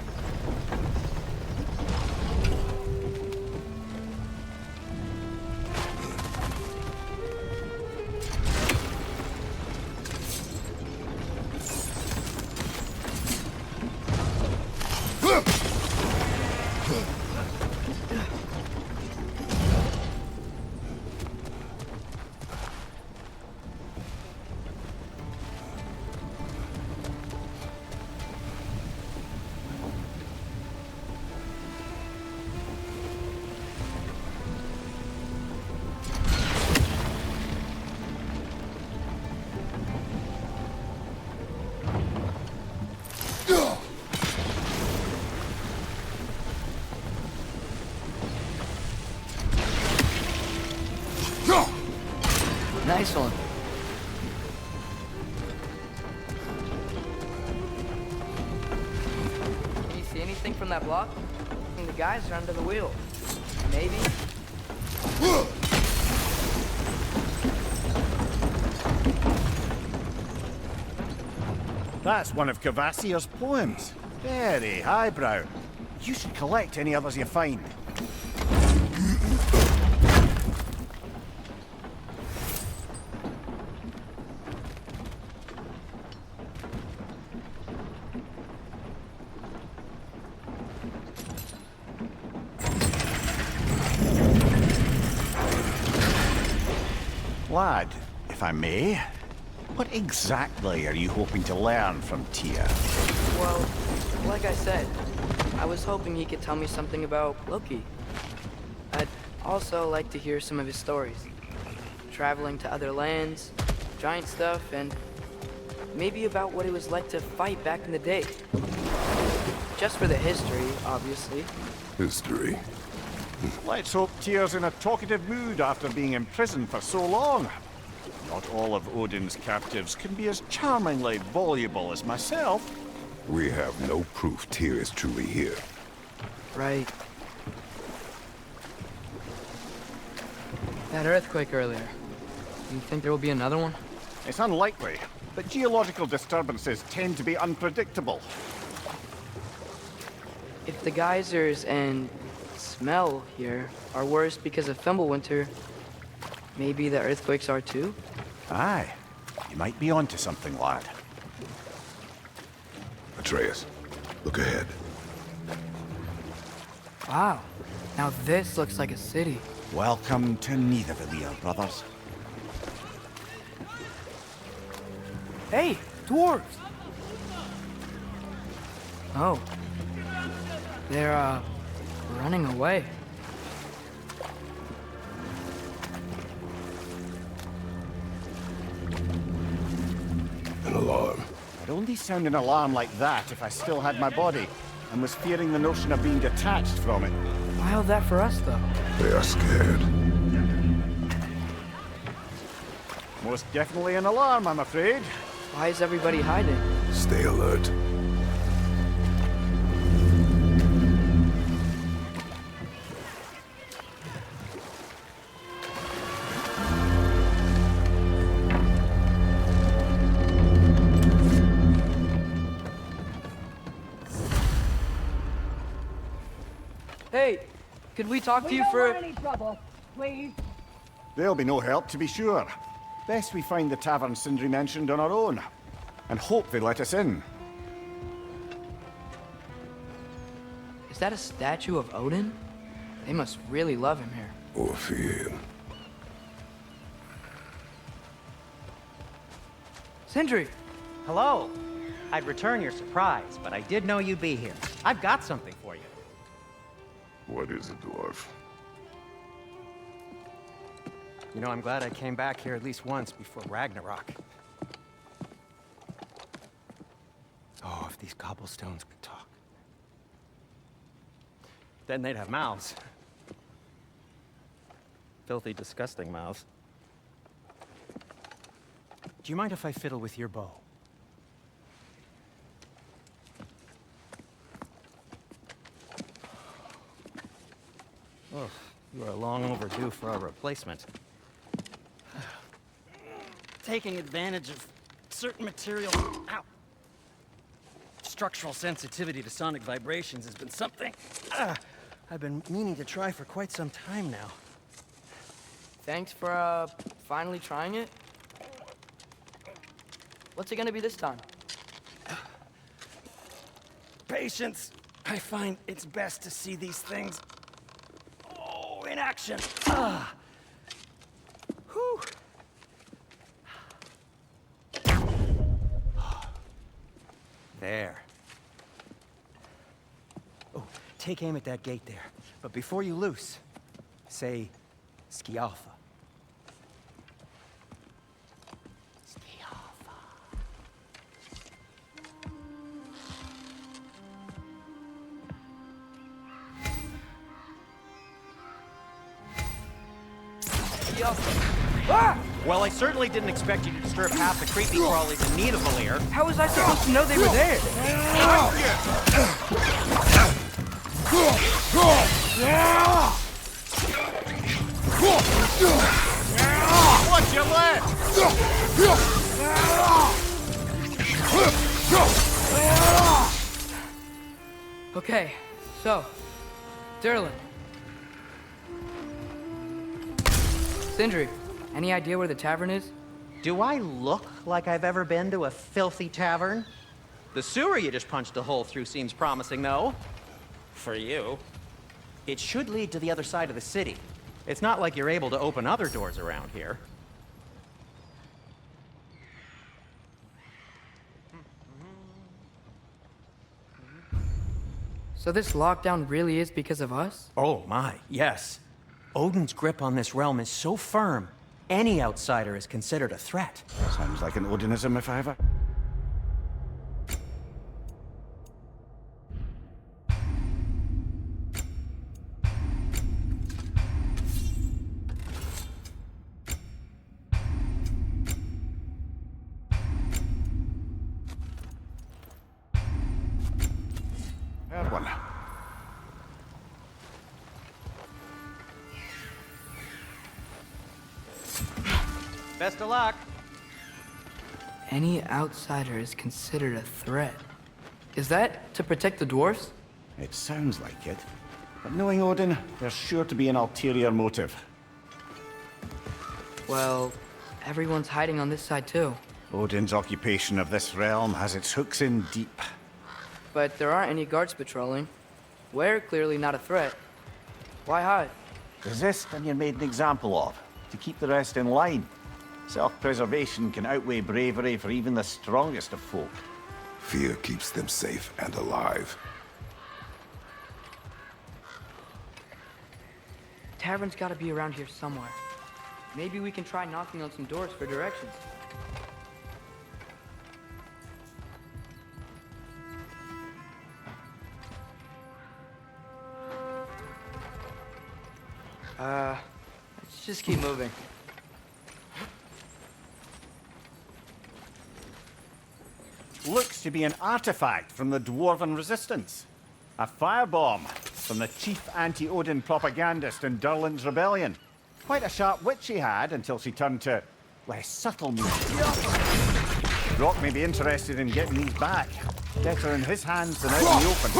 Nice one. Can you see anything from that block? I think the guys are under the wheel. Maybe. That's one of Cavassier's poems. Very highbrow. You should collect any others you find. Lad, if I may, what exactly are you hoping to learn from Tyr? Well, like I said, I was hoping he could tell me something about Loki. I'd also like to hear some of his stories. Traveling to other lands, giant stuff, and maybe about what it was like to fight back in the day. Just for the history, obviously. History. Let's hope Tyr's in a talkative mood after being imprisoned for so long. Not all of Odin's captives can be as charmingly voluble as myself. We have no proof Tyr is truly here. Right. That earthquake earlier. You think there will be another one? It's unlikely, but geological disturbances tend to be unpredictable. If the geysers and smell here are worse because of Fimbulwinter, maybe the earthquakes are too? Aye. You might be onto something, lad. Atreus, look ahead. Wow. Now this looks like a city. Welcome to Nidavellir, brothers. Hey, dwarves! Oh. They're, running away. An alarm. I'd only sound an alarm like that if I still had my body, and was fearing the notion of being detached from it. Why hold that for us, though? They are scared. Most definitely an alarm, I'm afraid. Why is everybody hiding? Stay alert. Hey, could we talk to you don't for... want any trouble, please. There'll be no help, to be sure. Best we find the tavern Sindri mentioned on our own, and hope they let us in. Is that a statue of Odin? They must really love him here. Or fear him. Sindri! Hello. I'd return your surprise, but I did know you'd be here. I've got something for you. What is it, dwarf? You know, I'm glad I came back here at least once before Ragnarok. Oh, if these cobblestones could talk. Then they'd have mouths. Filthy, disgusting mouths. Do you mind if I fiddle with your bow? Oh, you are long overdue for a replacement. Taking advantage of certain material. Ow. Structural sensitivity to sonic vibrations has been something I've been meaning to try for quite some time now. Thanks for, finally trying it. What's it gonna be this time? Patience. I find it's best to see these things in action. Whew. There. Oh, take aim at that gate there. But before you loose, say Skialfa. Ah! Well, I certainly didn't expect you to disturb half the creepy crawlies in need of Valir. How was I supposed to know they were there? Watch your left! Okay, so, Durlin. Sindri, any idea where the tavern is? Do I look like I've ever been to a filthy tavern? The sewer you just punched a hole through seems promising, though. For you. It should lead to the other side of the city. It's not like you're able to open other doors around here. So this lockdown really is because of us? Oh my, yes. Odin's grip on this realm is so firm, any outsider is considered a threat. Sounds like an Odinism if I ever... Heard one. Best of luck. Any outsider is considered a threat. Is that to protect the dwarfs? It sounds like it. But knowing Odin, there's sure to be an ulterior motive. Well, everyone's hiding on this side too. Odin's occupation of this realm has its hooks in deep. But there aren't any guards patrolling. We're clearly not a threat. Why hide? Resist and you're made an example of, to keep the rest in line. Self-preservation can outweigh bravery for even the strongest of folk. Fear keeps them safe and alive. Tavern's gotta be around here somewhere. Maybe we can try knocking on some doors for directions. Let's just keep moving. Looks to be an artifact from the Dwarven Resistance. A firebomb from the chief anti-Odin propagandist in Durlin's rebellion. Quite a sharp wit she had until she turned to less subtle means. Rock may be interested in getting these back. Better in his hands than out in the open.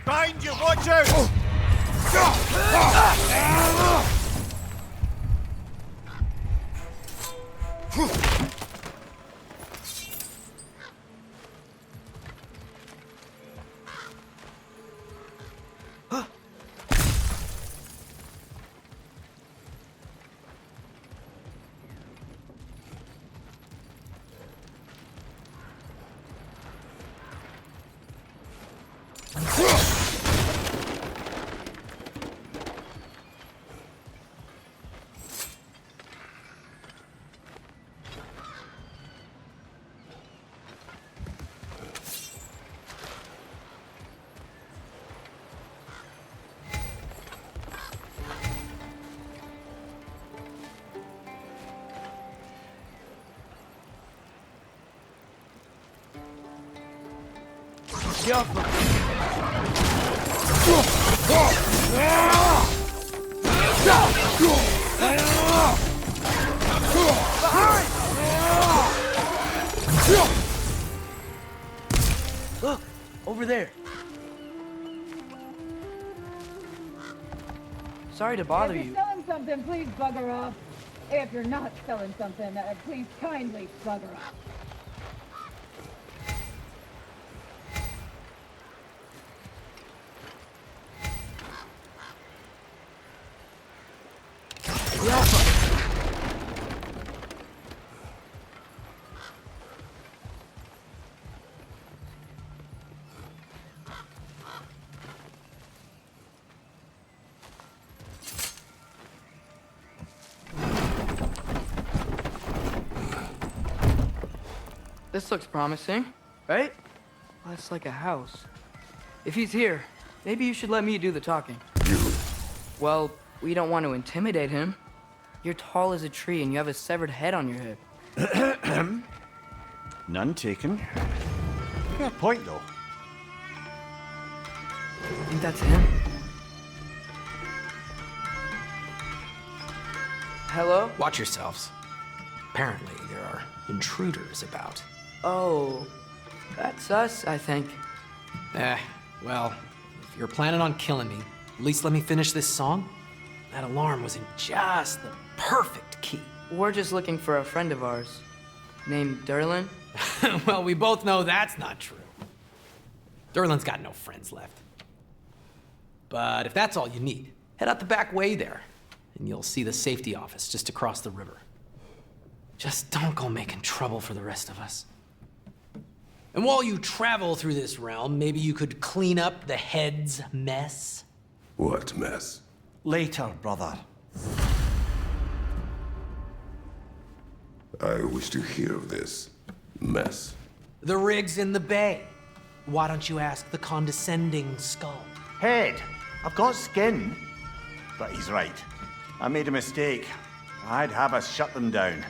Behind you, watch out! Look, over there. Sorry to bother If you. you're selling something, please bugger off. If you're not selling something, please kindly bugger off. This looks promising, right? Well, it's like a house. If he's here, maybe you should let me do the talking. You. Well, we don't want to intimidate him. You're tall as a tree and you have a severed head on your head. None taken. Fair point, though. I think that's him. Hello? Watch yourselves. Apparently, there are intruders about. Oh, that's us, I think. Well, if you're planning on killing me, at least let me finish this song. That alarm was in just the perfect key. We're just looking for a friend of ours named Durlin. Well, we both know that's not true. Durlin's got no friends left. But if that's all you need, head out the back way there, and you'll see the safety office just across the river. Just don't go making trouble for the rest of us. And while you travel through this realm, maybe you could clean up the head's mess? What mess? Later, brother. I wish to hear of this mess. The rig's in the bay. Why don't you ask the condescending skull? Head. I've got skin. But he's right. I made a mistake. I'd have us shut them down.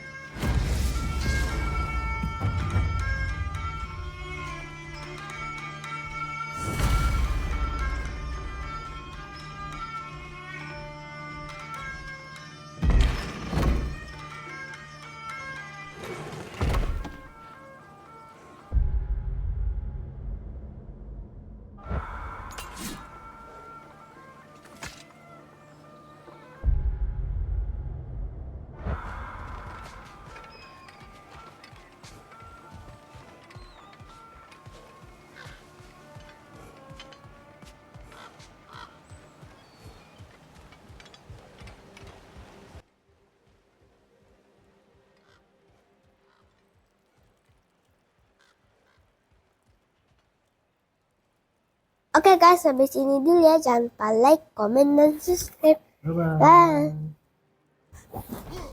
Oke guys, sampai sini dulu ya. Jangan lupa like, comment, dan subscribe. Bye.